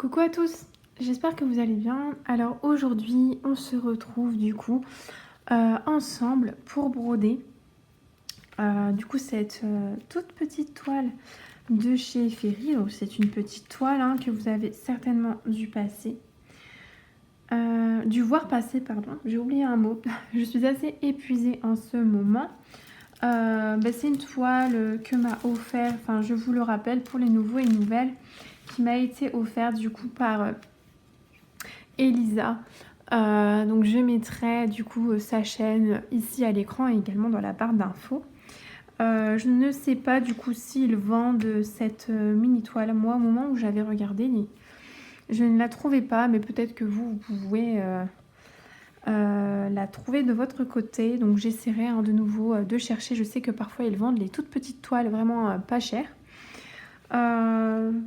Coucou à tous, j'espère que vous allez bien. Alors aujourd'hui, on se retrouve du coup ensemble pour broder cette toute petite toile de chez Ferry. Donc c'est une petite toile que vous avez certainement dû voir passer, pardon. J'ai oublié un mot. Je suis assez épuisée en ce moment. C'est une toile que m'a offert, enfin je vous le rappelle pour les nouveaux et nouvelles, qui m'a été offerte du coup par Elisa. Donc je mettrai du coup sa chaîne ici à l'écran et également dans la barre d'infos. Je ne sais pas du coup s'ils vendent cette mini toile. Moi au moment où j'avais regardé, je ne la trouvais pas, mais peut-être que vous pouvez la trouver de votre côté. Donc j'essaierai de nouveau de chercher. Je sais que parfois ils vendent les toutes petites toiles vraiment pas chères.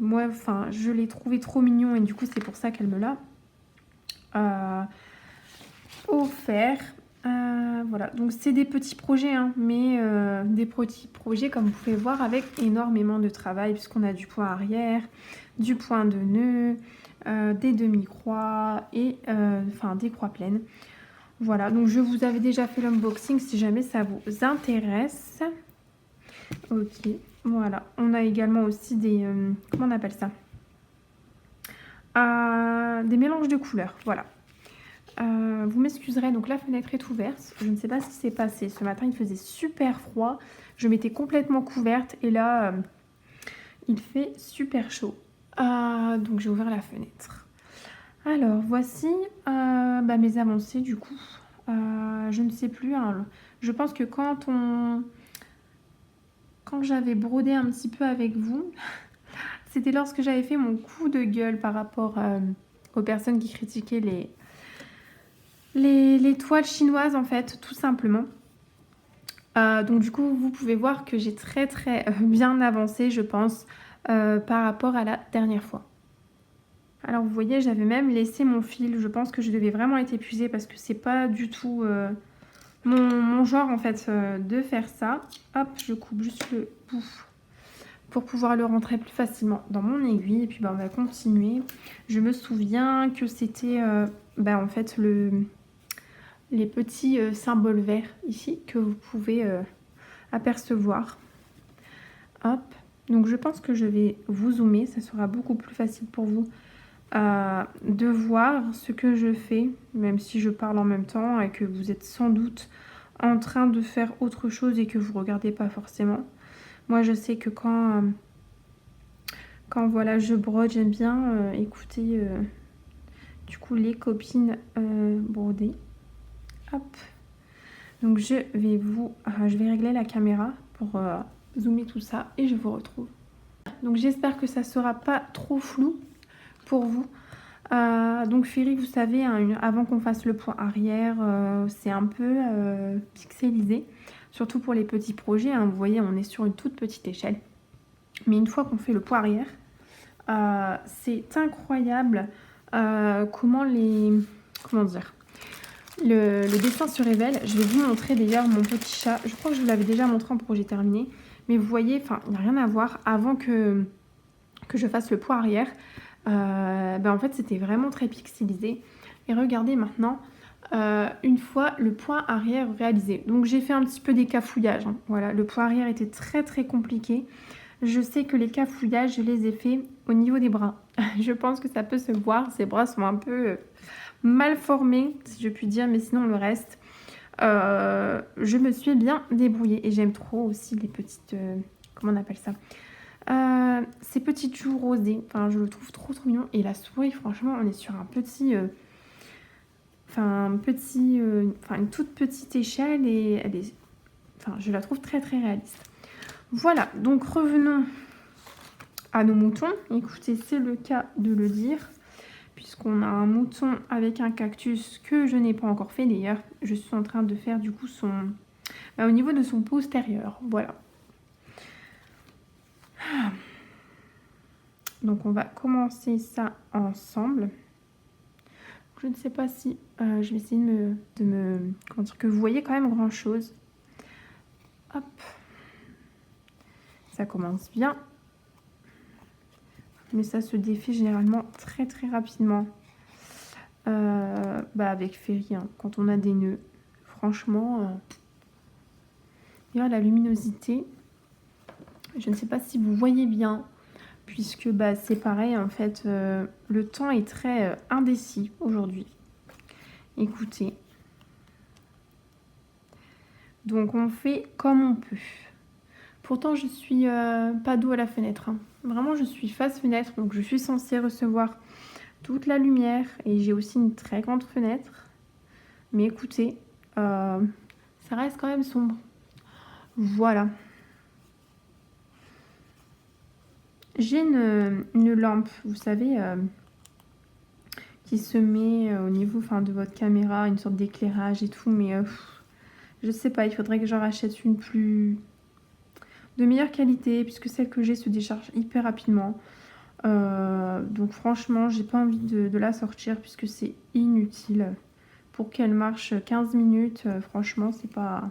Moi enfin je l'ai trouvé trop mignon et du coup c'est pour ça qu'elle me l'a offert. Voilà, donc c'est des petits projets, mais des petits projets comme vous pouvez voir avec énormément de travail puisqu'on a du point arrière, du point de nœud, des demi-croix et des croix pleines. Voilà, donc je vous avais déjà fait l'unboxing si jamais ça vous intéresse. Ok, voilà, on a également aussi des, comment on appelle ça, des mélanges de couleurs, voilà. Vous m'excuserez, donc la fenêtre est ouverte. Je ne sais pas ce qui s'est passé. Ce matin, il faisait super froid. Je m'étais complètement couverte et là, il fait super chaud. Donc j'ai ouvert la fenêtre. Alors, voici mes avancées du coup. Je ne sais plus. Je pense que quand j'avais brodé un petit peu avec vous, c'était lorsque j'avais fait mon coup de gueule par rapport aux personnes qui critiquaient les toiles chinoises en fait, tout simplement. Donc du coup, vous pouvez voir que j'ai très bien avancé, je pense, par rapport à la dernière fois. Alors vous voyez, j'avais même laissé mon fil. Je pense que je devais vraiment être épuisée parce que c'est pas du tout mon genre en fait de faire ça. Hop, je coupe juste le bout pour pouvoir le rentrer plus facilement dans mon aiguille. Et puis on va continuer. Je me souviens que c'était en fait les petits symboles verts ici que vous pouvez apercevoir. Hop, donc je pense que je vais vous zoomer, ça sera beaucoup plus facile pour vous de voir ce que je fais, même si je parle en même temps et que vous êtes sans doute en train de faire autre chose et que vous regardez pas forcément. Moi je sais que quand voilà je brode, j'aime bien écouter du coup les copines broder. Hop, donc je vais régler la caméra pour zoomer tout ça et je vous retrouve. Donc j'espère que ça sera pas trop flou pour vous. Donc Ferry, vous savez, avant qu'on fasse le point arrière, c'est un peu pixelisé, surtout pour les petits projets. Vous voyez, on est sur une toute petite échelle. Mais une fois qu'on fait le point arrière, c'est incroyable comment dire, le dessin se révèle. Je vais vous montrer d'ailleurs mon petit chat. Je crois que je vous l'avais déjà montré en projet terminé. Mais vous voyez, il n'y a rien à voir. Avant que je fasse le point arrière, en fait, c'était vraiment très pixelisé. Et regardez maintenant, une fois le point arrière réalisé. Donc, j'ai fait un petit peu des cafouillages. Voilà, le point arrière était très compliqué. Je sais que les cafouillages, je les ai faits au niveau des bras. Je pense que ça peut se voir. Ces bras sont un peu mal formés, si je puis dire. Mais sinon, le reste, je me suis bien débrouillée. Et j'aime trop aussi les petites... comment on appelle ça, ces petites joues rosées. Enfin, je le trouve trop mignon. Et la souris, franchement, on est sur un petit... une toute petite échelle. Et elle est... je la trouve très réaliste. Voilà, donc revenons à nos moutons. Écoutez, c'est le cas de le dire, puisqu'on a un mouton avec un cactus que je n'ai pas encore fait. D'ailleurs, je suis en train de faire du coup au niveau de son postérieur. Voilà. Donc on va commencer ça ensemble. Je ne sais pas si je vais essayer comment dire, que vous voyez quand même grand chose. Hop. Ça commence bien. mais ça se défait généralement très très rapidement. Avec Ferry, hein, quand on a des nœuds, franchement, la luminosité, je ne sais pas si vous voyez bien, puisque c'est pareil en fait, le temps est très indécis aujourd'hui. Écoutez, donc on fait comme on peut. Pourtant je suis pas dos à la fenêtre, hein. Vraiment je suis face fenêtre, donc je suis censée recevoir toute la lumière et j'ai aussi une très grande fenêtre. Mais écoutez, ça reste quand même sombre. Voilà. J'ai une lampe, vous savez, qui se met au niveau de votre caméra, une sorte d'éclairage et tout, mais je sais pas, il faudrait que j'en rachète une de meilleure qualité, puisque celle que j'ai se décharge hyper rapidement. Donc franchement, j'ai pas envie de la sortir, puisque c'est inutile. Pour qu'elle marche 15 minutes, franchement, c'est pas...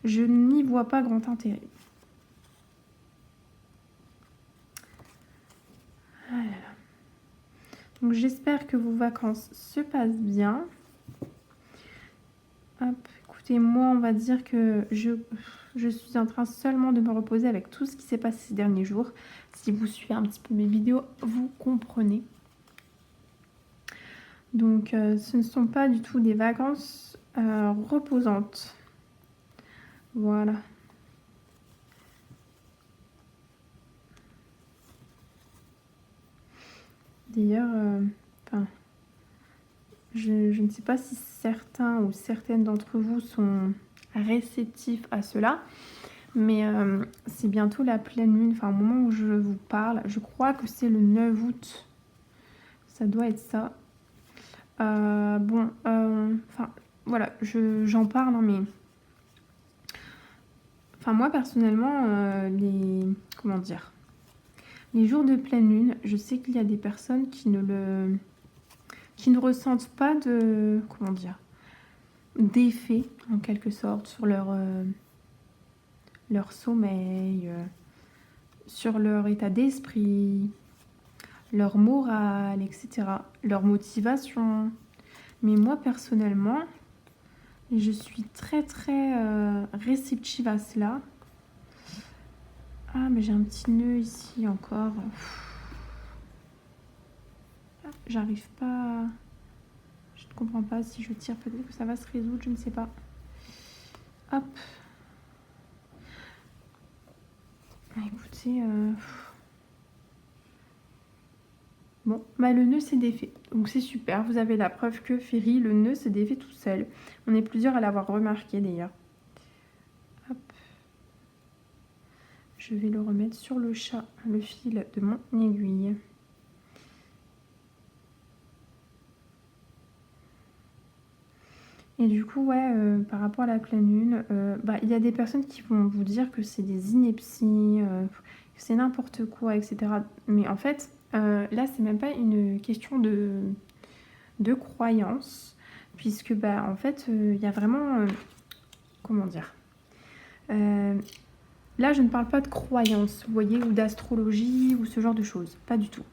Je n'y vois pas grand intérêt. Ah là là. Donc j'espère que vos vacances se passent bien. Hop, écoutez, moi on va dire que je suis en train seulement de me reposer avec tout ce qui s'est passé ces derniers jours. Si vous suivez un petit peu mes vidéos, vous comprenez. Donc ce ne sont pas du tout des vacances reposantes. Voilà. D'ailleurs, je ne sais pas si certains ou certaines d'entre vous sont réceptifs à cela, mais c'est bientôt la pleine lune, au moment où je vous parle, je crois que c'est le 9 août, ça doit être ça. Voilà, j'en parle, hein, mais... moi personnellement, comment dire, les jours de pleine lune, je sais qu'il y a des personnes qui ne ressentent pas comment dire, d'effet en quelque sorte sur leur sommeil, sur leur état d'esprit, leur morale, etc., leur motivation. Mais moi personnellement, je suis très très réceptive à cela. Ah, mais j'ai un petit nœud ici encore. J'arrive pas... Je ne comprends pas, si je tire peut-être que ça va se résoudre, je ne sais pas. Hop. Écoutez... Bon, le nœud s'est défait. Donc c'est super, vous avez la preuve que Ferry, le nœud se défait tout seul. On est plusieurs à l'avoir remarqué d'ailleurs. Hop. Je vais le remettre sur le fil de mon aiguille. Et du coup, par rapport à la pleine lune, il y a des personnes qui vont vous dire que c'est des inepties, que c'est n'importe quoi, etc. Mais en fait, là, c'est même pas une question de croyance, puisque en fait, il y a vraiment... comment dire, là, je ne parle pas de croyance, vous voyez, ou d'astrologie, ou ce genre de choses. Pas du tout.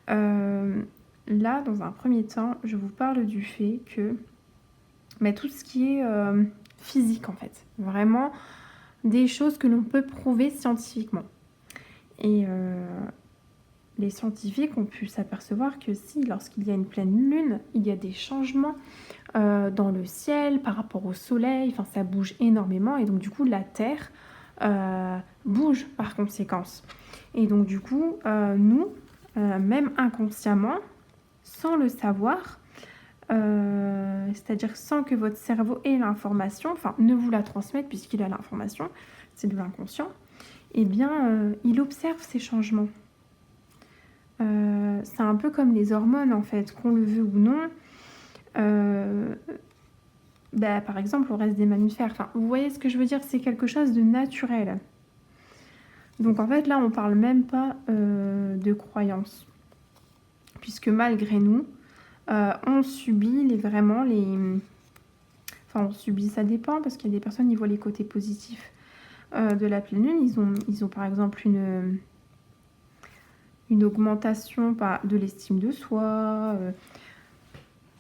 Là, dans un premier temps, je vous parle du fait que tout ce qui est physique, en fait. Vraiment, des choses que l'on peut prouver scientifiquement. Et les scientifiques ont pu s'apercevoir que si, lorsqu'il y a une pleine lune, il y a des changements dans le ciel par rapport au soleil. Ça bouge énormément. Et donc, du coup, la Terre bouge par conséquence. Et donc, du coup, nous, même inconsciemment, sans le savoir, c'est-à-dire sans que votre cerveau ait l'information, ne vous la transmette puisqu'il a l'information, c'est de l'inconscient, eh bien, il observe ces changements. C'est un peu comme les hormones, en fait, qu'on le veut ou non. Par exemple, au reste des mammifères. Vous voyez ce que je veux dire, c'est quelque chose de naturel. Donc, en fait, là, on parle même pas de croyance. Puisque malgré nous, on subit on subit, ça dépend, parce qu'il y a des personnes qui voient les côtés positifs de la pleine lune. Ils ont par exemple une augmentation de l'estime de soi,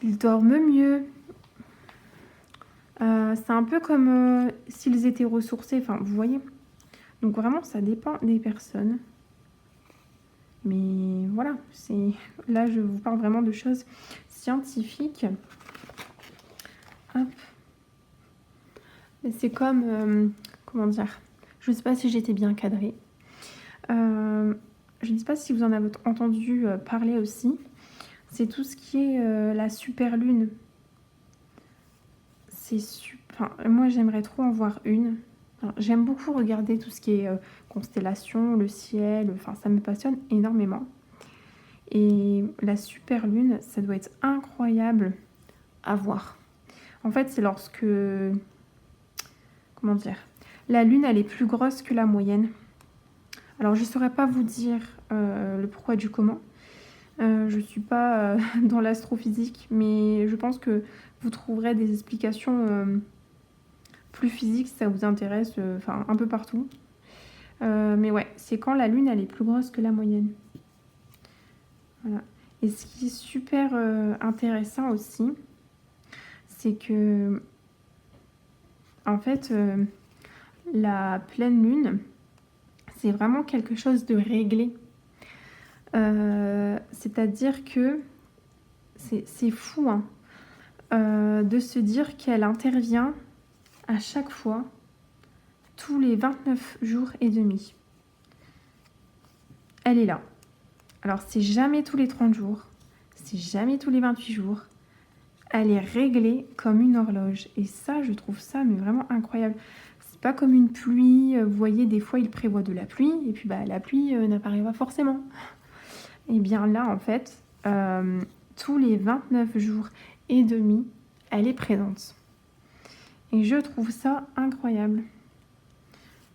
ils dorment mieux. C'est un peu comme s'ils étaient ressourcés, enfin vous voyez. Donc vraiment ça dépend des personnes. Mais voilà, là je vous parle vraiment de choses scientifiques. Hop. C'est comme, comment dire, je ne sais pas si j'étais bien cadrée. Je ne sais pas si vous en avez entendu parler aussi. C'est tout ce qui est la super lune. Enfin, moi j'aimerais trop en voir une. J'aime beaucoup regarder tout ce qui est constellation, le ciel, enfin ça me passionne énormément. Et la super lune, ça doit être incroyable à voir. En fait, c'est lorsque, comment dire, la lune elle est plus grosse que la moyenne. Alors je ne saurais pas vous dire le pourquoi du comment. Je ne suis pas dans l'astrophysique, mais je pense que vous trouverez des explications plus physiques si ça vous intéresse, enfin un peu partout. Mais ouais, c'est quand la lune elle est plus grosse que la moyenne. Voilà. Et ce qui est super intéressant aussi, c'est que en fait la pleine lune, c'est vraiment quelque chose de réglé. C'est-à-dire que c'est fou hein, de se dire qu'elle intervient à chaque fois tous les 29 jours et demi. Elle est là. Alors c'est jamais tous les 30 jours, c'est jamais tous les 28 jours. Elle est réglée comme une horloge. Et ça, je trouve ça mais vraiment incroyable. C'est pas comme une pluie. Vous voyez, des fois, il prévoit de la pluie. Et puis, bah, la pluie n'apparaît pas forcément. Et bien là, en fait, tous les 29 jours et demi, elle est présente. Et je trouve ça incroyable.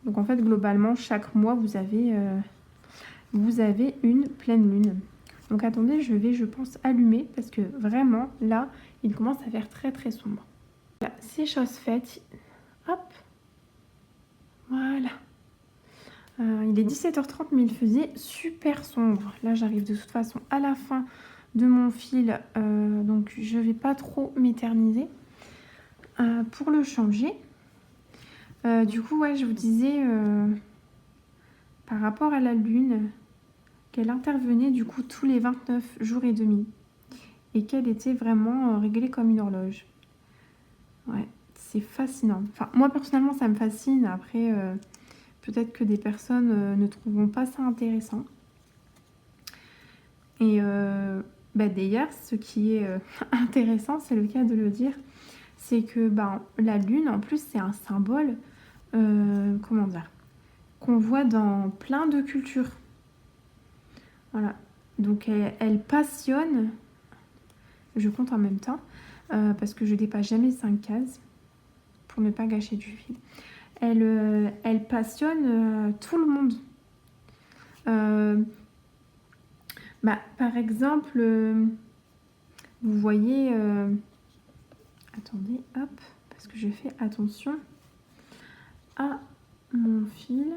Donc, en fait, globalement, chaque mois, vous avez une pleine lune. Donc, attendez, je vais, je pense, allumer. Parce que vraiment, là, il commence à faire très, très sombre. Voilà, c'est chose faite. Hop. Voilà. Il est 17h30, mais il faisait super sombre. Là, j'arrive de toute façon à la fin de mon fil. Donc, je ne vais pas trop m'éterniser pour le changer. Du coup, ouais, je vous disais, par rapport à la lune, qu'elle intervenait du coup tous les 29 jours et demi. Et qu'elle était vraiment réglée comme une horloge. Ouais, c'est fascinant. Enfin, moi, personnellement, ça me fascine. Après... peut-être que des personnes ne trouveront pas ça intéressant. Et d'ailleurs, ce qui est intéressant, c'est le cas de le dire, c'est que la lune, en plus, c'est un symbole, comment dire, qu'on voit dans plein de cultures. Voilà. Donc, elle passionne, je compte en même temps, parce que je ne dépasse jamais 5 cases, pour ne pas gâcher du fil. Elle passionne tout le monde. Par exemple, vous voyez... attendez, hop, parce que je fais attention à mon fil.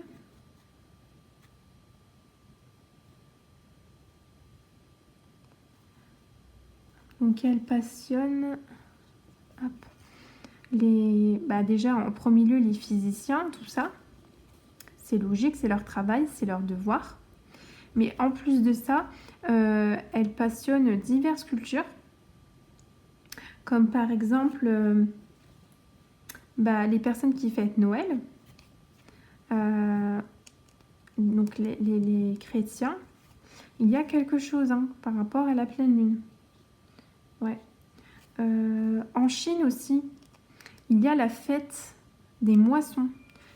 Donc, elle passionne... Hop. Déjà, en premier lieu, les physiciens, tout ça. C'est logique, c'est leur travail, c'est leur devoir. Mais en plus de ça, elle passionne diverses cultures. Comme par exemple, les personnes qui fêtent Noël. Donc les chrétiens. Il y a quelque chose par rapport à la pleine lune. Ouais. En Chine aussi, il y a la fête des moissons.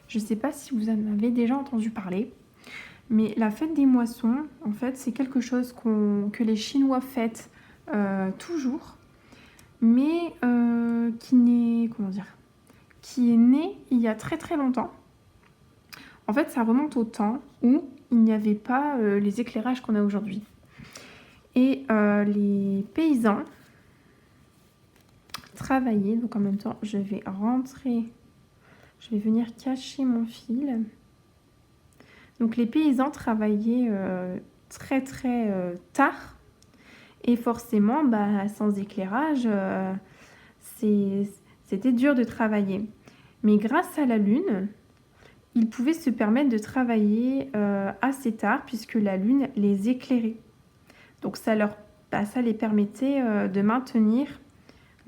Je ne sais pas si vous en avez déjà entendu parler, mais la fête des moissons, en fait, c'est quelque chose que les Chinois fêtent toujours, mais qui est né il y a très très longtemps. En fait, ça remonte au temps où il n'y avait pas les éclairages qu'on a aujourd'hui. Et les paysans travailler. Donc en même temps, je vais venir cacher mon fil. Donc les paysans travaillaient très très tard. Et forcément, bah, sans éclairage, c'était dur de travailler. Mais grâce à la lune, ils pouvaient se permettre de travailler assez tard puisque la lune les éclairait. Donc ça les permettait de maintenir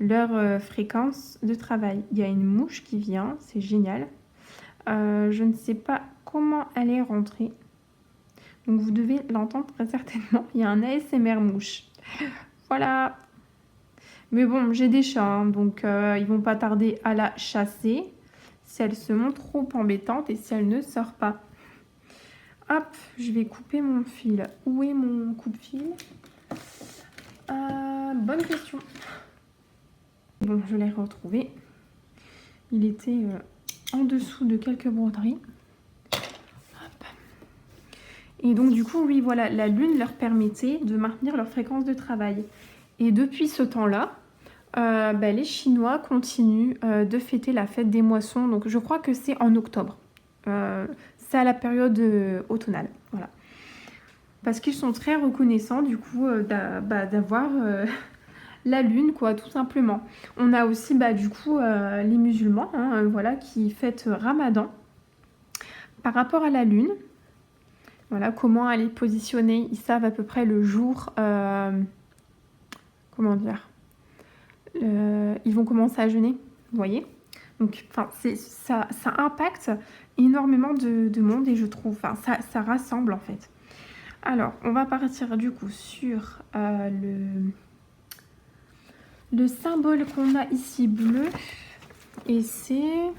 leur fréquence de travail. Il y a une mouche qui vient, c'est génial. Je ne sais pas comment elle est rentrée. Donc vous devez l'entendre très certainement. Il y a un ASMR mouche. Voilà. Mais bon, j'ai des chats, hein, donc ils vont pas tarder à la chasser si elle se montre trop embêtante et si elle ne sort pas. Hop, je vais couper mon fil. Où est mon coupe-fil? Bonne question. Bon, je l'ai retrouvé. Il était en dessous de quelques broderies. Hop. Et donc du coup, oui, voilà, la lune leur permettait de maintenir leur fréquence de travail. Et depuis ce temps-là, les Chinois continuent de fêter la fête des moissons. Donc je crois que c'est en octobre. C'est à la période automnale. Voilà. Parce qu'ils sont très reconnaissants du coup d'avoir la lune, quoi, tout simplement. On a aussi du coup les musulmans, hein, voilà, qui fêtent Ramadan par rapport à la lune. Voilà, comment elle est positionnée. Ils savent à peu près le jour. Comment dire, ils vont commencer à jeûner, vous voyez. Donc, ça impacte énormément de monde et je trouve, ça rassemble en fait. Alors, on va partir du coup sur le symbole qu'on a ici bleu et c'est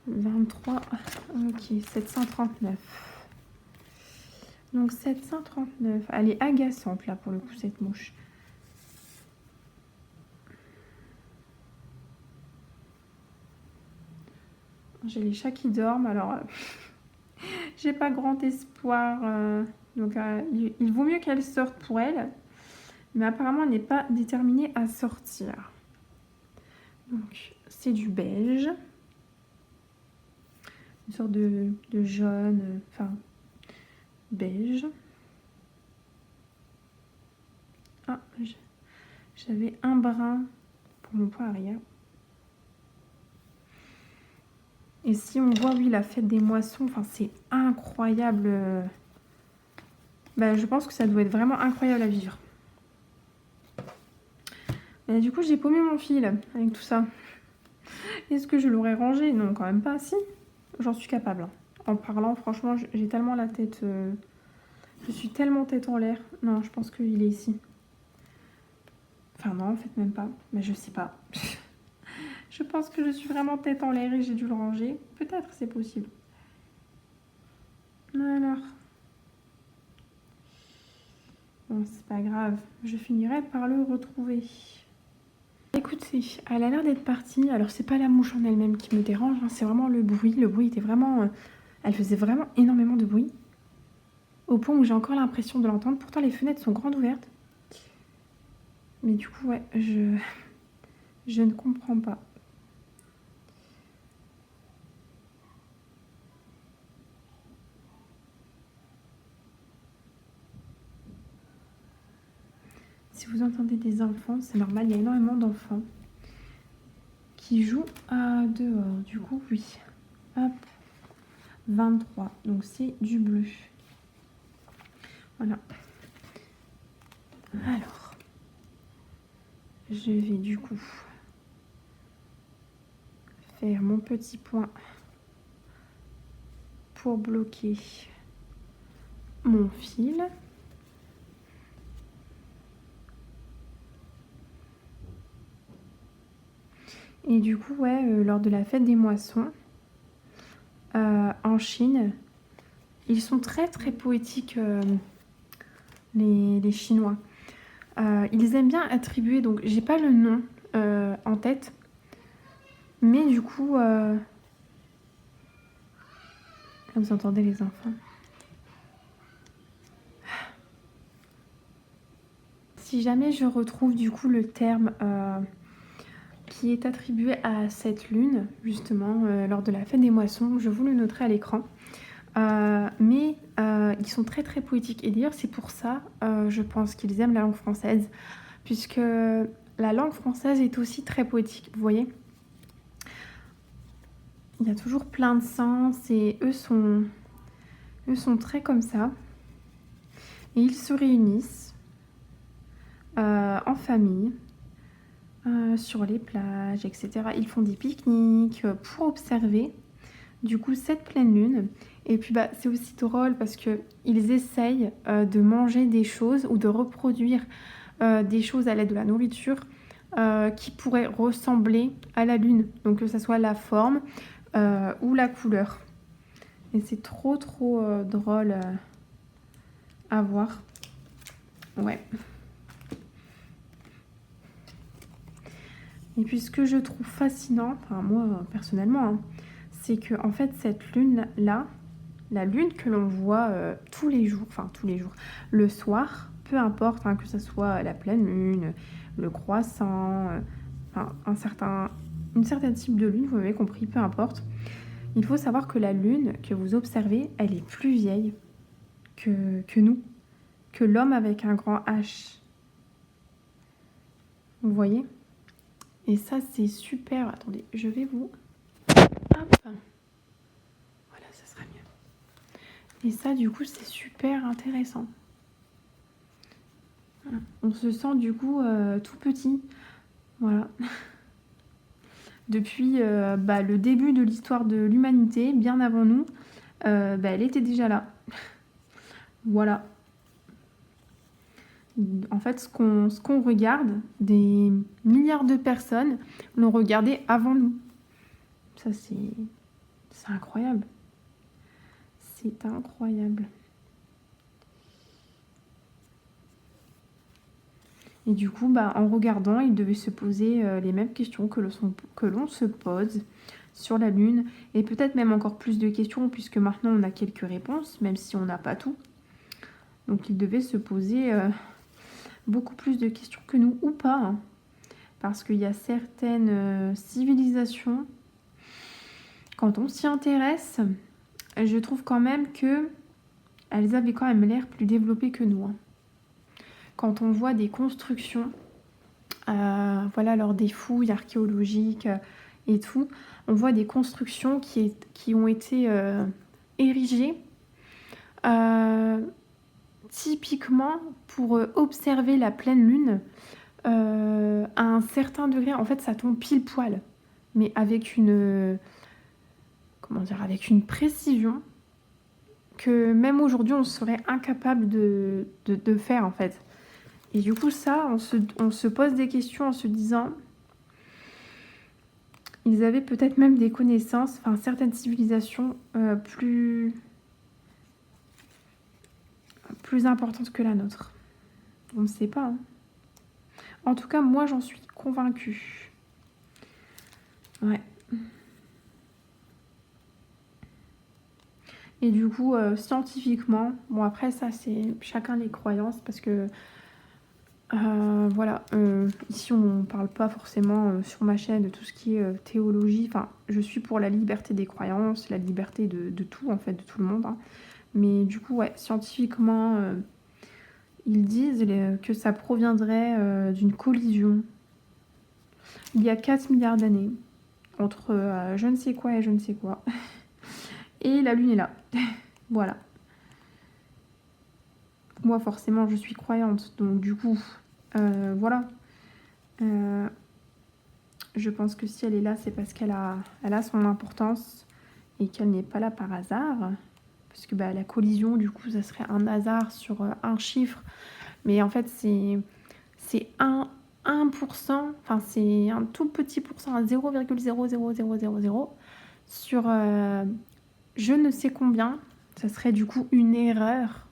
23, ok, 739. Donc 739, elle est agaçante là pour le coup cette mouche. J'ai les chats qui dorment, alors j'ai pas grand espoir. Donc il vaut mieux qu'elle sorte pour elle. Mais apparemment elle n'est pas déterminée à sortir. Donc c'est du beige. Une sorte de jaune, beige. Ah, j'avais un brin pour mon point arrière. Et si on voit, oui, la fête des moissons, c'est incroyable. Je pense que ça doit être vraiment incroyable à vivre. Et du coup, j'ai paumé mon fil avec tout ça. Est-ce que je l'aurais rangé? Non, quand même pas. Si, j'en suis capable. En parlant, franchement, j'ai tellement la tête... Je suis tellement tête en l'air. Non, je pense qu'il est ici. Enfin non, en fait, même pas. Mais je sais pas. Je pense que je suis vraiment tête en l'air et j'ai dû le ranger. Peut-être, c'est possible. Alors. Bon, c'est pas grave. Je finirai par le retrouver. Écoutez, elle a l'air d'être partie. Alors, c'est pas la mouche en elle-même qui me dérange. Hein, c'est vraiment le bruit. Le bruit était vraiment... elle faisait vraiment énormément de bruit. Au point où j'ai encore l'impression de l'entendre. Pourtant, les fenêtres sont grandes ouvertes. Mais du coup, ouais, je ne comprends pas. Si vous entendez des enfants, c'est normal, il y a énormément d'enfants qui jouent dehors. Du coup, oui. Hop, 23. Donc, c'est du bleu. Voilà. Alors, je vais du coup faire mon petit point pour bloquer mon fil. Et du coup, ouais, lors de la fête des moissons, en Chine, ils sont très très poétiques, les Chinois. Ils aiment bien attribuer, donc j'ai pas le nom en tête, mais du coup, là vous entendez les enfants. Si jamais je retrouve du coup le terme qui est attribué à cette lune, justement, lors de la fête des moissons, je vous le noterai à l'écran. Mais il ils sont très très poétiques. Et d'ailleurs, c'est pour ça, je pense qu'ils aiment la langue française, puisque la langue française est aussi très poétique, vous voyez. Il y a toujours plein de sens et eux sont très comme ça. Et ils se réunissent en famille, sur les plages, etc. Ils font des pique-niques pour observer du coup cette pleine lune. Et puis bah, c'est aussi drôle parce qu'ils essayent de manger des choses ou de reproduire des choses à l'aide de la nourriture qui pourraient ressembler à la lune. Donc que ce soit la forme ou la couleur. Et c'est trop drôle à voir. Ouais. Et puis ce que je trouve fascinant, enfin moi personnellement, hein, c'est que en fait cette lune-là, la lune que l'on voit tous les jours, le soir, peu importe, hein, que ce soit la pleine lune, le croissant, une certaine type de lune, vous m'avez compris, peu importe. Il faut savoir que la lune que vous observez, elle est plus vieille que nous, que l'homme avec un grand H. Vous voyez? Et ça, c'est super. Attendez, je vais vous... Hop. Voilà, ça sera mieux. Et ça, du coup, c'est super intéressant. On se sent, du coup, tout petit. Voilà. Depuis le début de l'histoire de l'humanité, bien avant nous, elle était déjà là. Voilà. En fait, ce qu'on regarde, des milliards de personnes l'ont regardé avant nous. Ça, c'est incroyable. C'est incroyable. Et du coup, en regardant, il devait se poser les mêmes questions que l'on se pose sur la Lune. Et peut-être même encore plus de questions, puisque maintenant on a quelques réponses, même si on n'a pas tout. Donc il devait se poser beaucoup plus de questions que nous, ou pas. Hein. Parce qu'il y a certaines civilisations, quand on s'y intéresse, je trouve quand même que elles avaient quand même l'air plus développées que nous. Hein. Quand on voit des constructions, lors des fouilles archéologiques et tout, on voit des constructions qui ont été érigées typiquement pour observer la pleine lune à un certain degré. En fait, ça tombe pile poil, mais avec une précision que même aujourd'hui on serait incapable de faire en fait. Et du coup ça, on se pose des questions en se disant, ils avaient peut-être même des connaissances, certaines civilisations plus importantes que la nôtre. On ne sait pas. Hein. En tout cas, moi j'en suis convaincue. Ouais. Et du coup, scientifiquement, bon après ça c'est chacun les croyances parce que ici on ne parle pas forcément sur ma chaîne de tout ce qui est théologie. Enfin, je suis pour la liberté des croyances, la liberté de tout en fait, de tout le monde. Hein. Mais du coup, ouais, scientifiquement, ils disent que ça proviendrait d'une collision il y a 4 milliards d'années entre je ne sais quoi et je ne sais quoi. Et la Lune est là. Voilà. Moi, forcément, je suis croyante. Donc, du coup, voilà. Je pense que si elle est là, c'est parce qu'elle a son importance et qu'elle n'est pas là par hasard. Parce que la collision, du coup, ça serait un hasard sur un chiffre. Mais en fait, c'est 1%. Enfin, c'est un tout petit pourcent, à 0,00000 sur je ne sais combien. Ça serait du coup une erreur.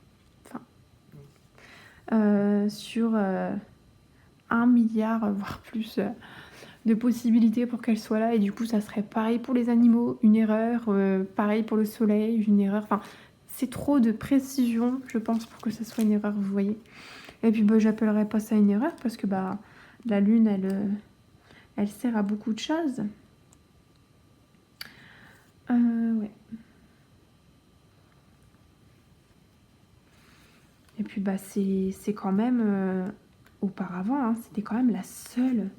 Sur 1 milliard, voire plus, de possibilités pour qu'elle soit là. Et du coup, ça serait pareil pour les animaux, une erreur. Pareil pour le soleil, une erreur. Enfin, c'est trop de précision, je pense, pour que ça soit une erreur, vous voyez. Et puis, j'appellerais pas ça une erreur parce que la Lune, elle sert à beaucoup de choses. Ouais. Et puis bah c'est quand même auparavant, hein, c'était quand même la seule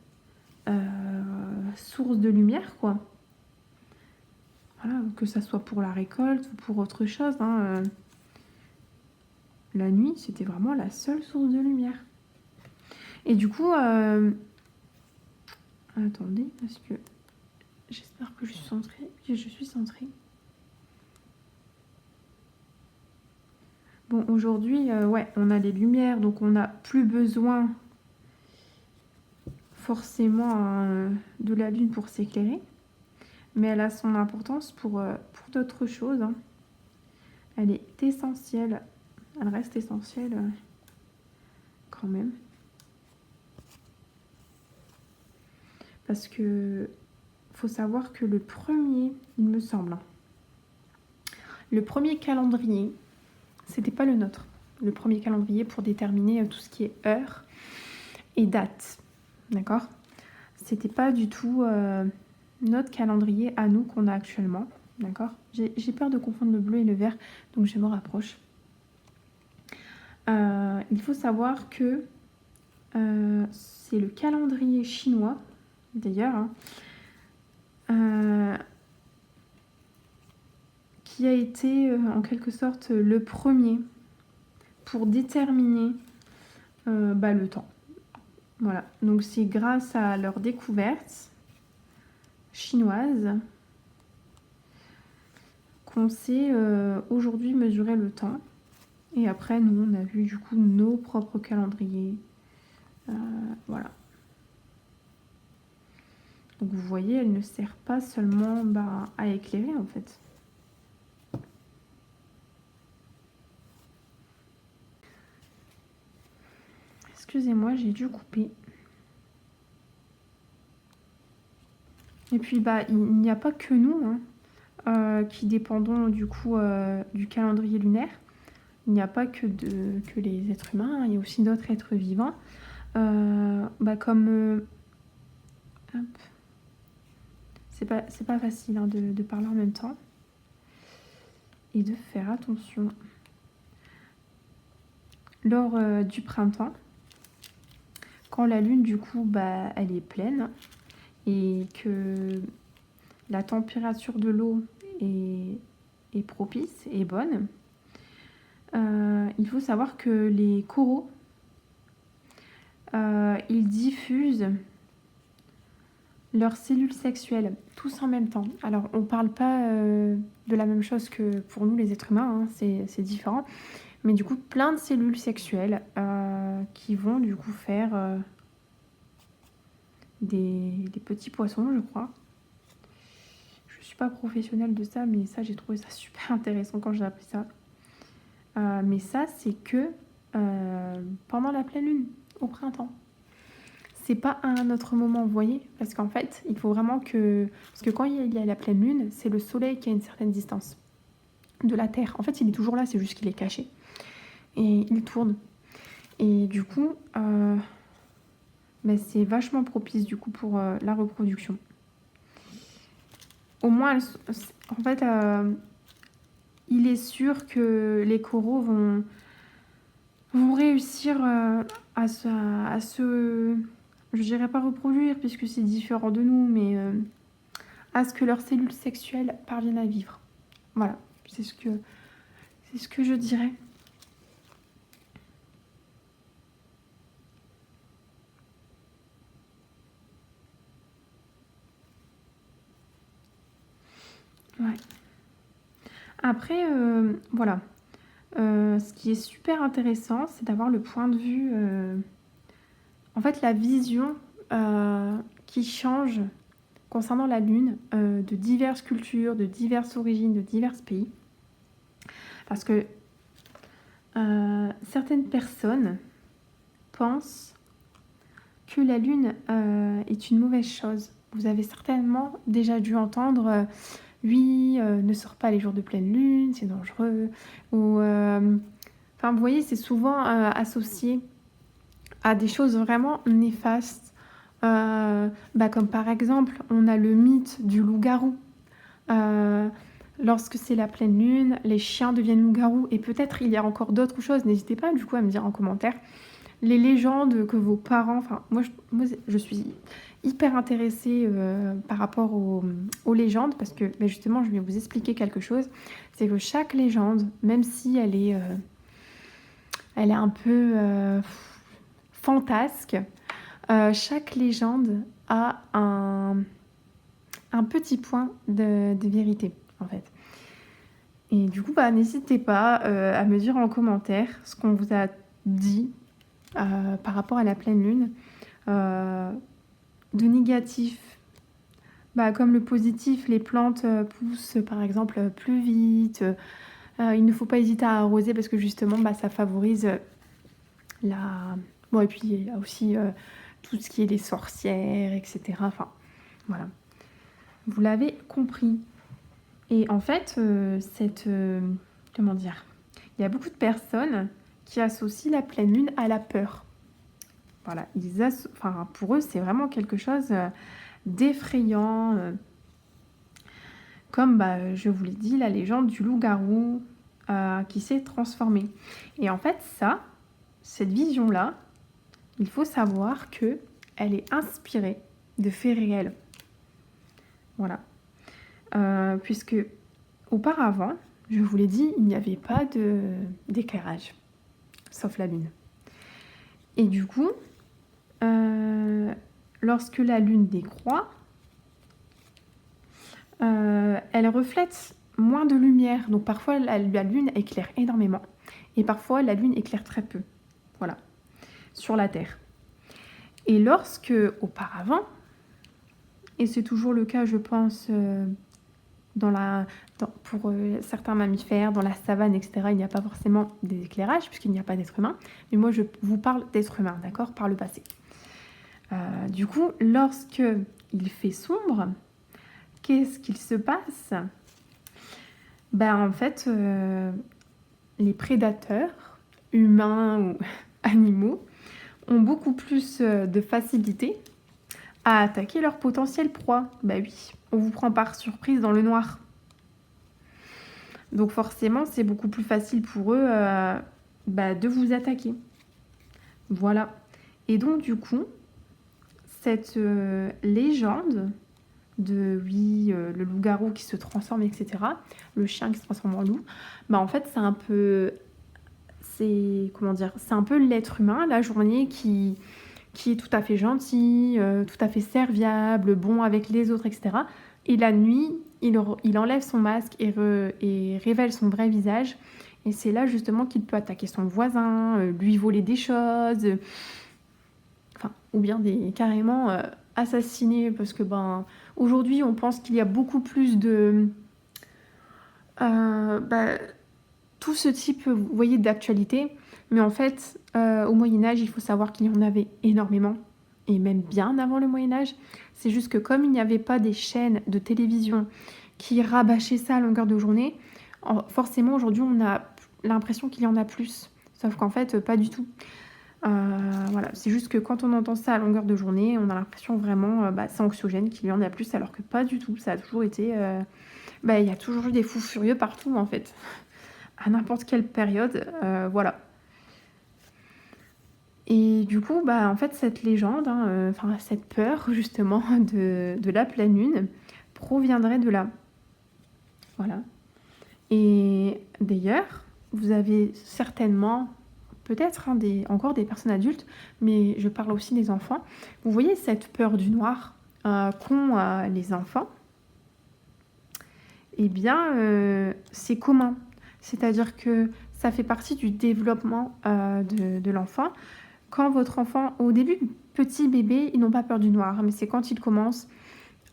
source de lumière, quoi. Voilà, que ça soit pour la récolte ou pour autre chose, hein, la nuit, c'était vraiment la seule source de lumière. Et du coup, attendez, parce que j'espère que je suis centrée. Que je suis centrée. Bon, aujourd'hui, ouais, on a les lumières, donc on n'a plus besoin forcément de la lune pour s'éclairer. Mais elle a son importance pour d'autres choses, hein. Elle est essentielle. Elle reste essentielle quand même. Parce que faut savoir que le premier, il me semble, hein, le premier calendrier, c'était pas le nôtre. Le premier calendrier pour déterminer tout ce qui est heure et date. D'accord? C'était pas du tout notre calendrier à nous qu'on a actuellement. D'accord? J'ai peur de confondre le bleu et le vert, donc je me rapproche. Il faut savoir que c'est le calendrier chinois, d'ailleurs, hein, qui a été en quelque sorte le premier pour déterminer le temps. Voilà, donc c'est grâce à leur découverte chinoise qu'on sait aujourd'hui mesurer le temps. Et après, nous, on a vu du coup nos propres calendriers. Voilà. Donc vous voyez, elle ne sert pas seulement à éclairer en fait. Excusez-moi, j'ai dû couper. Et puis il n'y a pas que nous qui dépendons du coup du calendrier lunaire. Il n'y a pas que les êtres humains, hein, il y a aussi d'autres êtres vivants. Comme... hop. C'est pas facile hein, de parler en même temps. Et de faire attention. Lors du printemps, quand la lune du coup elle est pleine et que la température de l'eau est propice et bonne, il faut savoir que les coraux ils diffusent leurs cellules sexuelles tous en même temps. Alors on parle pas de la même chose que pour nous les êtres humains, hein, c'est différent. Mais du coup plein de cellules sexuelles qui vont du coup faire des petits poissons, je crois. Je suis pas professionnelle de ça, mais ça j'ai trouvé ça super intéressant quand j'ai appris ça. Mais ça c'est que pendant la pleine lune, au printemps. C'est pas à un autre moment, vous voyez, parce qu'en fait, il faut vraiment que... Parce que quand il y a la pleine lune, c'est le soleil qui a une certaine distance de la Terre. En fait, il est toujours là, c'est juste qu'il est caché. Et il tourne. Et du coup, c'est vachement propice du coup pour la reproduction. Au moins, en fait, il est sûr que les coraux vont réussir à se... Je dirais pas reproduire puisque c'est différent de nous, mais à ce que leurs cellules sexuelles parviennent à vivre. Voilà, c'est ce que je dirais. Ouais. Après, voilà. Ce qui est super intéressant, c'est d'avoir le point de vue... en fait, la vision qui change concernant la Lune de diverses cultures, de diverses origines, de divers pays. Parce que certaines personnes pensent que la Lune est une mauvaise chose. Vous avez certainement déjà dû entendre oui, ne sors pas les jours de pleine lune, c'est dangereux. Ou, vous voyez, c'est souvent associé à des choses vraiment néfastes. Comme par exemple, on a le mythe du loup-garou. lorsque c'est la pleine lune, les chiens deviennent loups-garous et peut-être il y a encore d'autres choses. N'hésitez pas du coup à me dire en commentaire les légendes que vos parents... Enfin, moi, je suis hyper intéressée par rapport aux légendes parce que justement, je vais vous expliquer quelque chose. C'est que chaque légende, même si elle est un peu fantasque, chaque légende a un petit point de vérité, en fait. Et du coup, n'hésitez pas à me dire en commentaire ce qu'on vous a dit par rapport à la pleine lune, de négatif, comme le positif, les plantes poussent par exemple plus vite, il ne faut pas hésiter à arroser parce que justement ça favorise la... Bon, et puis il y a aussi tout ce qui est les sorcières, etc. Enfin, voilà. Vous l'avez compris. Et en fait, comment dire, il y a beaucoup de personnes qui associent la pleine lune à la peur. Voilà, pour eux, c'est vraiment quelque chose d'effrayant. Comme je vous l'ai dit, la légende du loup-garou qui s'est transformé. Et en fait, cette vision-là, il faut savoir que elle est inspirée de faits réels. Voilà. Puisque auparavant, je vous l'ai dit, il n'y avait pas d'éclairage, sauf la lune. Et du coup, lorsque la lune décroît, elle reflète moins de lumière. Donc parfois, la lune éclaire énormément. Et parfois, la lune éclaire très peu. Voilà. Sur la Terre. Et lorsque, auparavant, et c'est toujours le cas, je pense, pour certains mammifères, dans la savane, etc., il n'y a pas forcément d'éclairage, puisqu'il n'y a pas d'être humain. Mais moi, je vous parle d'être humain, d'accord, par le passé. Du coup, lorsque il fait sombre, qu'est-ce qu'il se passe ? En fait, les prédateurs, humains ou animaux, ont beaucoup plus de facilité à attaquer leur potentielle proie. Oui, on vous prend par surprise dans le noir. Donc forcément, c'est beaucoup plus facile pour eux de vous attaquer. Voilà. Et donc du coup, cette légende de le loup-garou qui se transforme, etc., le chien qui se transforme en loup, en fait, c'est un peu... C'est un peu l'être humain, la journée qui est tout à fait gentil, tout à fait serviable, bon avec les autres, etc. Et la nuit, il enlève son masque et révèle son vrai visage. Et c'est là justement qu'il peut attaquer son voisin, lui voler des choses, ou bien carrément assassiner, parce que aujourd'hui on pense qu'il y a beaucoup plus de... tout ce type, vous voyez, d'actualité. Mais en fait, au Moyen-Âge, il faut savoir qu'il y en avait énormément, et même bien avant le Moyen-Âge. C'est juste que comme il n'y avait pas des chaînes de télévision qui rabâchaient ça à longueur de journée, forcément, aujourd'hui, on a l'impression qu'il y en a plus. Sauf qu'en fait, pas du tout. Voilà, c'est juste que quand on entend ça à longueur de journée, on a l'impression vraiment, c'est anxiogène, qu'il y en a plus, alors que pas du tout. Ça a toujours été... il y a toujours eu des fous furieux partout, en fait. À n'importe quelle période, voilà. Et du coup, en fait, cette légende, cette peur, justement, de la pleine lune, proviendrait de là. Voilà. Et d'ailleurs, vous avez certainement, peut-être encore des personnes adultes, mais je parle aussi des enfants. Vous voyez cette peur du noir qu'ont les enfants ? Eh bien, c'est commun. C'est-à-dire que ça fait partie du développement de l'enfant. Quand votre enfant, au début, petit bébé, ils n'ont pas peur du noir, mais c'est quand ils commencent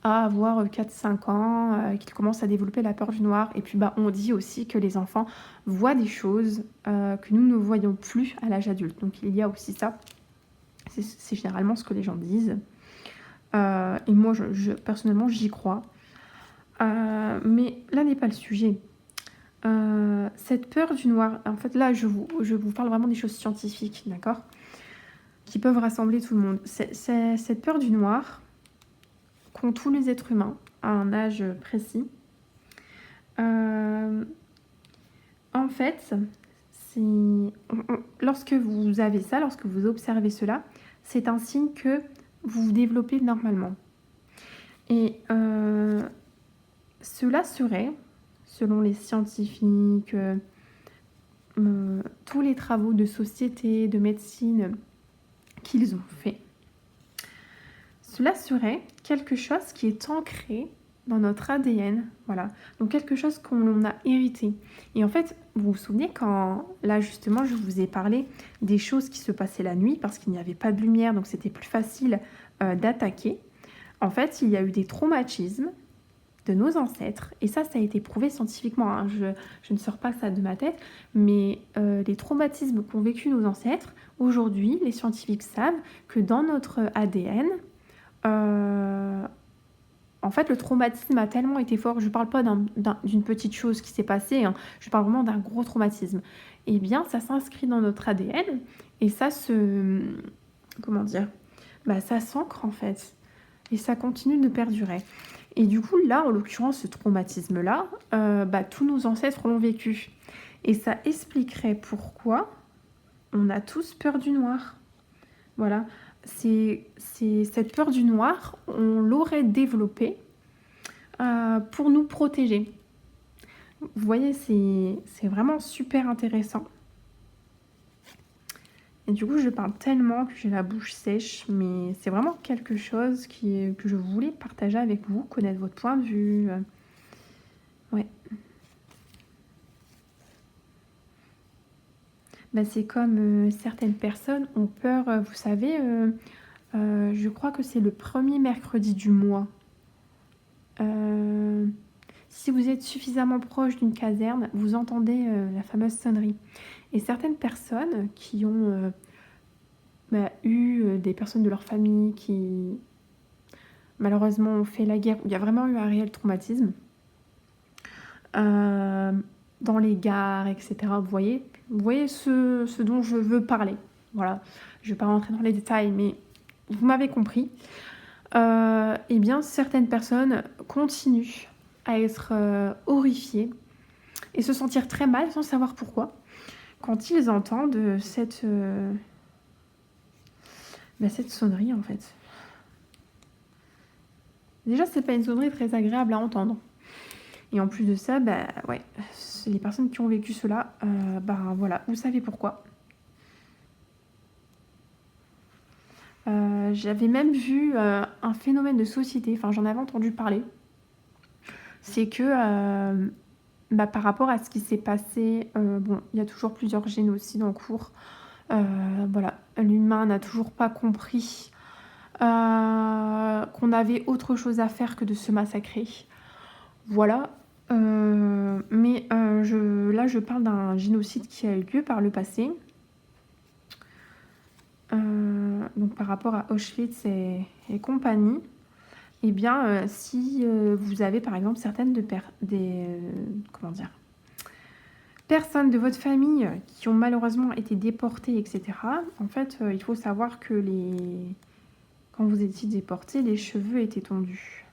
à avoir 4-5 ans qu'ils commencent à développer la peur du noir. Et puis, on dit aussi que les enfants voient des choses que nous ne voyons plus à l'âge adulte. Donc, il y a aussi ça. C'est généralement ce que les gens disent. Et moi, personnellement, j'y crois. Mais là n'est pas le sujet. Cette peur du noir, en fait, là, je vous parle vraiment des choses scientifiques, d'accord ? Qui peuvent rassembler tout le monde. Cette peur du noir qu'ont tous les êtres humains à un âge précis, Euh, en fait, lorsque vous avez ça, lorsque vous observez cela, c'est un signe que vous vous développez normalement. Et cela serait, selon les scientifiques, tous les travaux de société, de médecine qu'ils ont fait, cela serait quelque chose qui est ancré dans notre ADN, voilà. Donc quelque chose qu'on a hérité. Et en fait, vous vous souvenez quand, là justement, je vous ai parlé des choses qui se passaient la nuit parce qu'il n'y avait pas de lumière, donc c'était plus facile d'attaquer. En fait, il y a eu des traumatismes de nos ancêtres, et ça a été prouvé scientifiquement, hein. Je ne sors pas ça de ma tête, mais les traumatismes qu'ont vécu nos ancêtres, aujourd'hui, les scientifiques savent que dans notre ADN, en fait, le traumatisme a tellement été fort, je ne parle pas d'une petite chose qui s'est passée, hein, je parle vraiment d'un gros traumatisme. Eh bien, ça s'inscrit dans notre ADN, et ça se... comment dire, ça s'ancre en fait, et ça continue de perdurer. Et du coup, là, en l'occurrence, ce traumatisme-là, tous nos ancêtres l'ont vécu. Et ça expliquerait pourquoi on a tous peur du noir. Voilà. C'est cette peur du noir, on l'aurait développée pour nous protéger. Vous voyez, c'est vraiment super intéressant. Et du coup, je parle tellement que j'ai la bouche sèche, mais c'est vraiment quelque chose que je voulais partager avec vous, connaître votre point de vue. Ouais. C'est comme certaines personnes ont peur, vous savez, je crois que c'est le premier mercredi du mois. Si vous êtes suffisamment proche d'une caserne, vous entendez la fameuse sonnerie. Et certaines personnes qui ont eu des personnes de leur famille qui malheureusement ont fait la guerre, où il y a vraiment eu un réel traumatisme, dans les gares, etc. Vous voyez ce dont je veux parler. Voilà, je ne vais pas rentrer dans les détails, mais vous m'avez compris. Eh bien, certaines personnes continuent à être horrifiées et se sentir très mal sans savoir pourquoi quand ils entendent cette sonnerie en fait. Déjà, c'est pas une sonnerie très agréable à entendre. Et en plus de ça, ouais, les personnes qui ont vécu cela, voilà, vous savez pourquoi. J'avais même vu un phénomène de société, enfin j'en avais entendu parler. C'est que par rapport à ce qui s'est passé, il y a toujours plusieurs génocides en cours. Voilà, l'humain n'a toujours pas compris qu'on avait autre chose à faire que de se massacrer. Voilà. Mais là, je parle d'un génocide qui a eu lieu par le passé. Donc par rapport à Auschwitz et compagnie, eh bien, si vous avez par exemple certaines personnes de votre famille qui ont malheureusement été déportées, etc., en fait, il faut savoir que quand vous étiez déportés, les cheveux étaient tondus.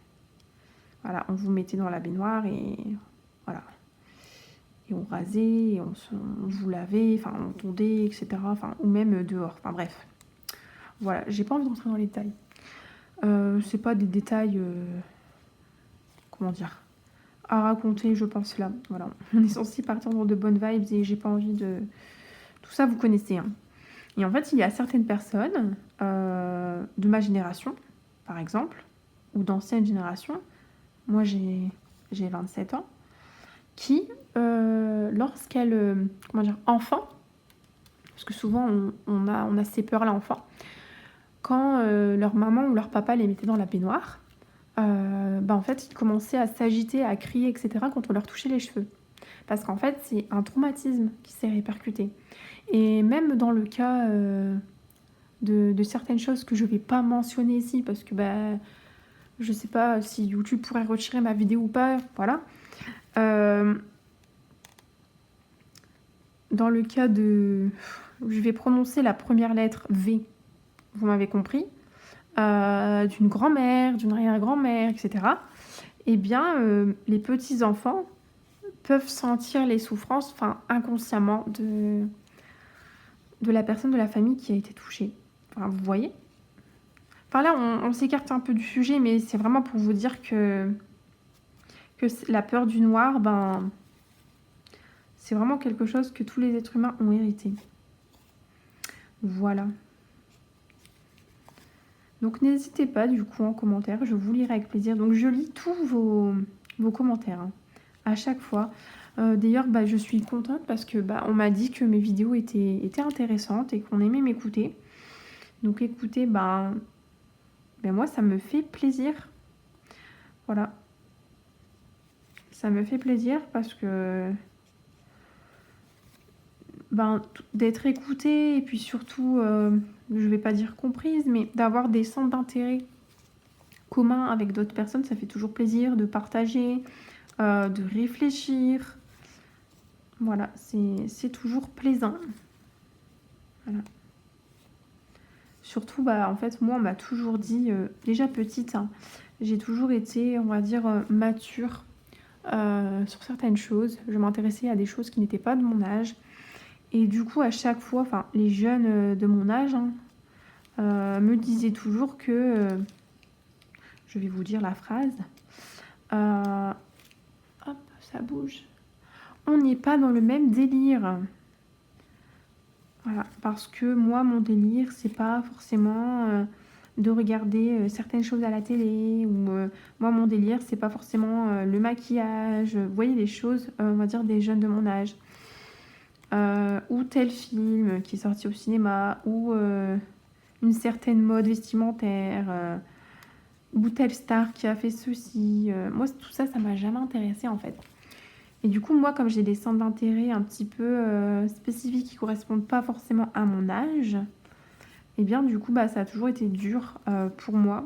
Voilà, on vous mettait dans la baignoire et voilà. Et on rasait, et on vous lavait, enfin on tondait, etc. Enfin, ou même dehors, enfin bref. Voilà, j'ai pas envie d'entrer dans les détails. C'est pas des détails, à raconter, je pense là. Voilà, on est censé partir dans de bonnes vibes et j'ai pas envie de... Tout ça, vous connaissez, hein. Et en fait, il y a certaines personnes de ma génération, par exemple, ou d'anciennes générations, moi j'ai 27 ans, qui, lorsqu'elles, enfant, parce que souvent on a ces peurs-là enfant, quand leur maman ou leur papa les mettait dans la baignoire, en fait, ils commençaient à s'agiter, à crier, etc. quand on leur touchait les cheveux. Parce qu'en fait, c'est un traumatisme qui s'est répercuté. Et même dans le cas de certaines choses que je ne vais pas mentionner ici, parce que je ne sais pas si YouTube pourrait retirer ma vidéo ou pas, voilà. Dans le cas de... Je vais prononcer la première lettre V, vous m'avez compris, d'une grand-mère, d'une arrière-grand-mère, etc. Eh bien, les petits-enfants peuvent sentir les souffrances, enfin inconsciemment, de la personne de la famille qui a été touchée. Enfin, vous voyez? Enfin là, on s'écarte un peu du sujet, mais c'est vraiment pour vous dire que la peur du noir, ben, c'est vraiment quelque chose que tous les êtres humains ont hérité. Voilà. Donc n'hésitez pas du coup en commentaire, je vous lirai avec plaisir. Donc je lis tous vos commentaires hein, à chaque fois. D'ailleurs, bah, je suis contente parce que bah, on m'a dit que mes vidéos étaient intéressantes et qu'on aimait m'écouter. Donc écoutez, ben moi ça me fait plaisir. Voilà. Ça me fait plaisir parce que ben, d'être écoutée et puis surtout, je vais pas dire comprise, mais d'avoir des centres d'intérêt communs avec d'autres personnes, ça fait toujours plaisir de partager, de réfléchir. Voilà, c'est toujours plaisant. Voilà. Surtout, bah, en fait, moi, on m'a toujours dit, déjà petite, hein, j'ai toujours été, on va dire, mature sur certaines choses. Je m'intéressais à des choses qui n'étaient pas de mon âge. Et du coup, à chaque fois, enfin, les jeunes de mon âge hein, me disaient toujours que, je vais vous dire la phrase, hop, ça bouge, on n'est pas dans le même délire. Voilà, parce que moi, mon délire, c'est pas forcément de regarder certaines choses à la télé, ou moi, mon délire, c'est pas forcément le maquillage, vous voyez, les choses, on va dire, des jeunes de mon âge. Ou tel film qui est sorti au cinéma, ou une certaine mode vestimentaire, ou telle star qui a fait ceci. Moi, tout ça, ça m'a jamais intéressée en fait. Et du coup, moi, comme j'ai des centres d'intérêt un petit peu spécifiques qui correspondent pas forcément à mon âge, et bien du coup, bah, ça a toujours été dur pour moi.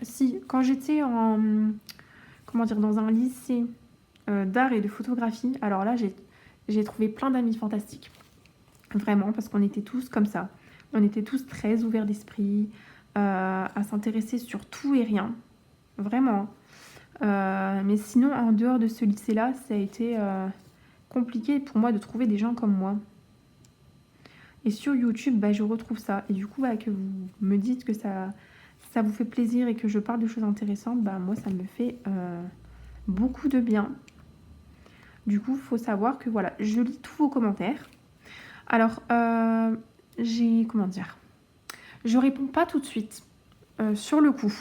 Si, quand j'étais comment dire, dans un lycée d'art et de photographie, alors là, j'ai trouvé plein d'amis fantastiques. Vraiment, parce qu'on était tous comme ça. On était tous très ouverts d'esprit, à s'intéresser sur tout et rien. Vraiment. Mais sinon, en dehors de ce lycée-là, ça a été compliqué pour moi de trouver des gens comme moi. Et sur YouTube, bah, je retrouve ça. Et du coup, bah, que vous me dites que ça vous fait plaisir et que je parle de choses intéressantes, bah, moi, ça me fait beaucoup de bien. Du coup, il faut savoir que voilà, je lis tous vos commentaires. Alors, comment dire, je réponds pas tout de suite sur le coup.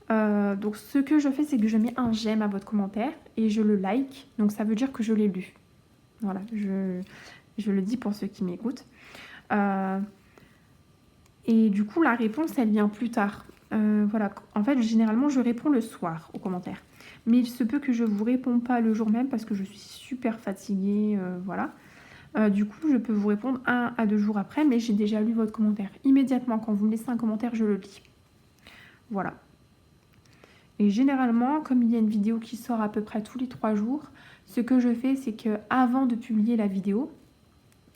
Donc ce que je fais, c'est que je mets un j'aime à votre commentaire et je le like. Donc ça veut dire que je l'ai lu. Voilà, je le dis pour ceux qui m'écoutent. Et du coup, la réponse, elle vient plus tard. Voilà, en fait, généralement, je réponds le soir aux commentaires. Mais il se peut que je ne vous réponds pas le jour même parce que je suis super fatiguée, voilà. Du coup, je peux vous répondre 1 à 2 jours après, mais j'ai déjà lu votre commentaire. Immédiatement, quand vous me laissez un commentaire, je le lis. Voilà. Et généralement, comme il y a une vidéo qui sort à peu près tous les 3 jours, ce que je fais, c'est que avant de publier la vidéo,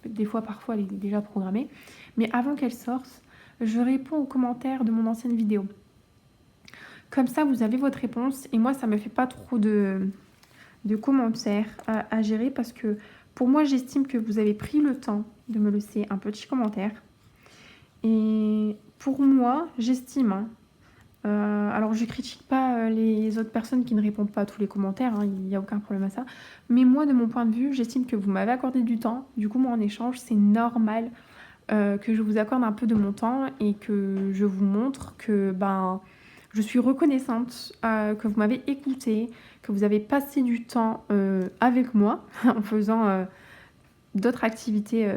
des fois, parfois, elle est déjà programmée, mais avant qu'elle sorte, je réponds aux commentaires de mon ancienne vidéo. Comme ça, vous avez votre réponse et moi, ça me fait pas trop de commentaires à gérer parce que pour moi, j'estime que vous avez pris le temps de me laisser un petit commentaire. Et pour moi, j'estime, hein, alors je critique pas les autres personnes qui ne répondent pas à tous les commentaires, hein, il n'y a aucun problème à ça. Mais moi, de mon point de vue, j'estime que vous m'avez accordé du temps. Du coup, moi, en échange, c'est normal que je vous accorde un peu de mon temps et que je vous montre que ben, je suis reconnaissante que vous m'avez écouté, que vous avez passé du temps avec moi en faisant d'autres activités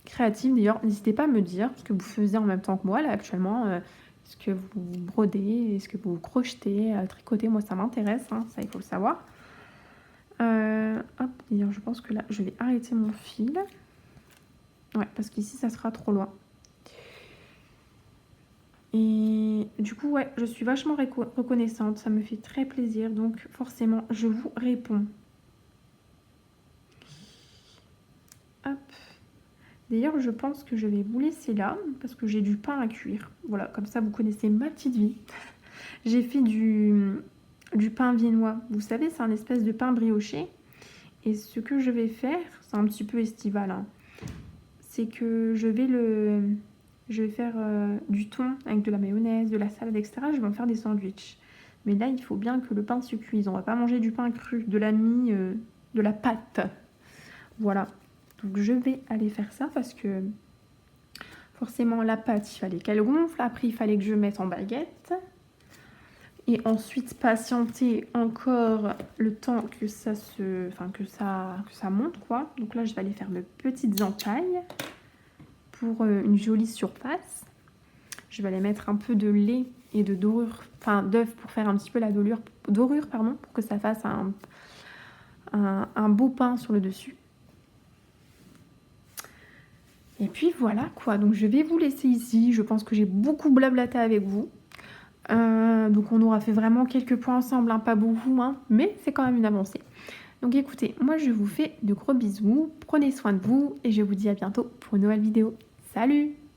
créatives. D'ailleurs, n'hésitez pas à me dire ce que vous faisiez en même temps que moi là actuellement. Est-ce que vous brodez, est-ce que vous crochetez, tricotez, moi ça m'intéresse, hein, ça il faut le savoir. Hop, d'ailleurs je pense que là je vais arrêter mon fil. Ouais, parce qu'ici ça sera trop loin. Et du coup, ouais, je suis vachement reconnaissante, ça me fait très plaisir, donc forcément je vous réponds. Hop. D'ailleurs, je pense que je vais vous laisser là, parce que j'ai du pain à cuire. Voilà, comme ça vous connaissez ma petite vie. J'ai fait du pain viennois. Vous savez, c'est un espèce de pain brioché. Et ce que je vais faire, c'est un petit peu estival, hein, c'est que je vais faire du thon avec de la mayonnaise, de la salade, etc. Je vais en faire des sandwichs. Mais là, il faut bien que le pain se cuise. On va pas manger du pain cru, de la mie, de la pâte. Voilà. Donc je vais aller faire ça parce que forcément la pâte, il fallait qu'elle gonfle. Après, il fallait que je mette en baguette. Et ensuite patienter encore le temps que ça monte, quoi. Donc là, je vais aller faire de petites entailles pour une jolie surface. Je vais aller mettre un peu de lait et de dorure, enfin d'œuf pour faire un petit peu la dorure, pardon, pour que ça fasse un beau pain sur le dessus. Et puis voilà quoi, donc je vais vous laisser ici. Je pense que j'ai beaucoup blablaté avec vous. Donc on aura fait vraiment quelques points ensemble, hein, pas beaucoup, hein, mais c'est quand même une avancée. Donc écoutez, moi je vous fais de gros bisous, prenez soin de vous et je vous dis à bientôt pour une nouvelle vidéo. Salut!